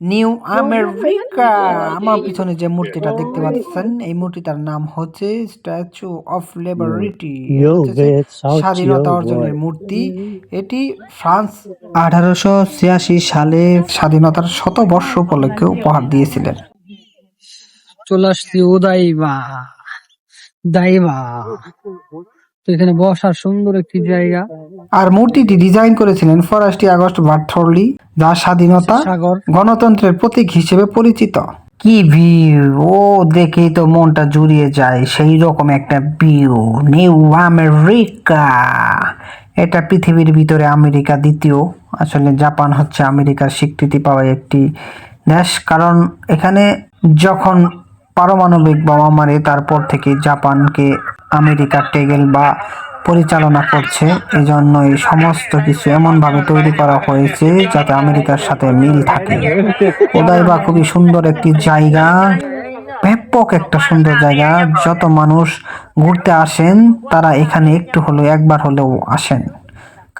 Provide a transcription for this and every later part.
New America. আমার পিছনে যে মূর্তিটা দেখতে পাচ্ছেন এই মূর্তিটার নাম হচ্ছে স্ট্যাচু অফ লিবার্টি। হচ্ছে স্বাধীনতা অর্জনের মূর্তি। এটি ফ্রান্স 1886 সালে স্বাধীনতার শতবর্ষ উপলক্ষে উপহার দিয়েছিলেন। চলে আসছি উদাইবা দাইবা। তো এখানে বসার সুন্দর একটি জায়গা। আর মূর্তিটি ডিজাইন করেছিলেন ফরাসি আগস্ট বার্থোলি, যা স্বাধীনতা সাগর গণতন্ত্রের প্রতীক হিসেবে পরিচিত। কি ভিউ! ও দেখেই তো মনটা জুড়িয়ে যায়। সেই রকম একটা ভিউ। নিউ আমেরিকা, এটা পৃথিবীর ভিতরে আমেরিকা দ্বিতীয়। আসলে জাপান হচ্ছে আমেরিকার স্বীকৃতি পাওয়া একটি দেশ, কারণ এখানে যখন পারমাণবিক বোমা মারে তারপর থেকে জাপানকে আমেরিকা টেগেল বা পরিচালনা করছে। এজন্য এই সমস্ত কিছু এমন ভাবে তৈরি করা হয়েছে যাতে আমেরিকার সাথে মিল থাকে। ওদাইবা খুবই সুন্দর একটি জায়গা, ব্যাপক একটা সুন্দর জায়গা। যত মানুষ ঘুরতে আসেন তারা এখানে একটু হলেও একবার হলেও আসেন,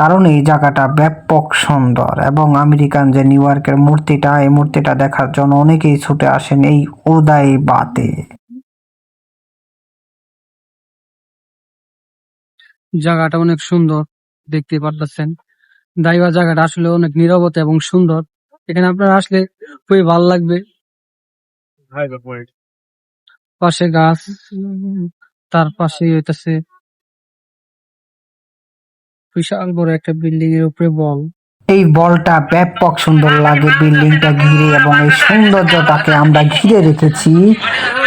কারণ এই জায়গাটা ব্যাপক সুন্দর। এবং আমেরিকান যে নিউ ইয়র্কের মূর্তিটা, এই মূর্তিটা দেখার জন্য অনেকেই ছুটে আসেন এই ওদাইবাতে। জায়গাটা অনেক সুন্দর দেখতে পারতেছেন। দাইবা জায়গাটা আসলে অনেক নীরবতা এবং সুন্দর। এখানে আপনারা আসলে খুবই ভালো লাগবে। পাশে গাছ, তার পাশে হইতেছে বিশাল বড় একটা বিল্ডিং এর উপরে বল। এই বলটা ব্যাপক সুন্দর লাগে বিল্ডিংটা ঘিরে, এবং এই সৌন্দর্যটাকে আমরা ঘিরে রেখেছি।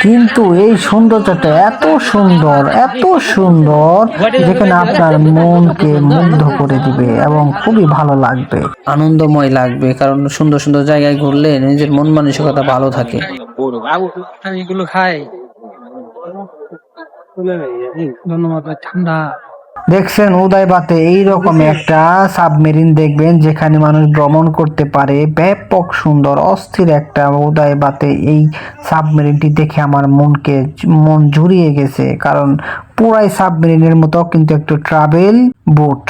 কিন্তু এই সৌন্দর্যটা এত সুন্দর, এত সুন্দর, যেখানে আপনার মনকে মুগ্ধ করে দিবে এবং খুবই ভালো লাগবে, আনন্দময় লাগবে। কারণ সুন্দর সুন্দর জায়গায় ঘুরলে নিজের মন মানসিকতা ভালো থাকে। আমি এগুলো খাই। ধন্যবাদ ভাই। ঠান্ডা দেখছেন উদয়বাতে এইরকম একটা সাবমেরিন দেখবেন যেখানে মানুষ ভ্রমণ করতে পারে। ব্যাপক সুন্দর অস্থির একটা উদয়বাতে এই সাবমেরিনটি দেখে আমার মন জুড়িয়ে গেছে, কারণ পুরাই সাবমেরিনের মতো কিন্তু একটু ট্রাভেল বোট।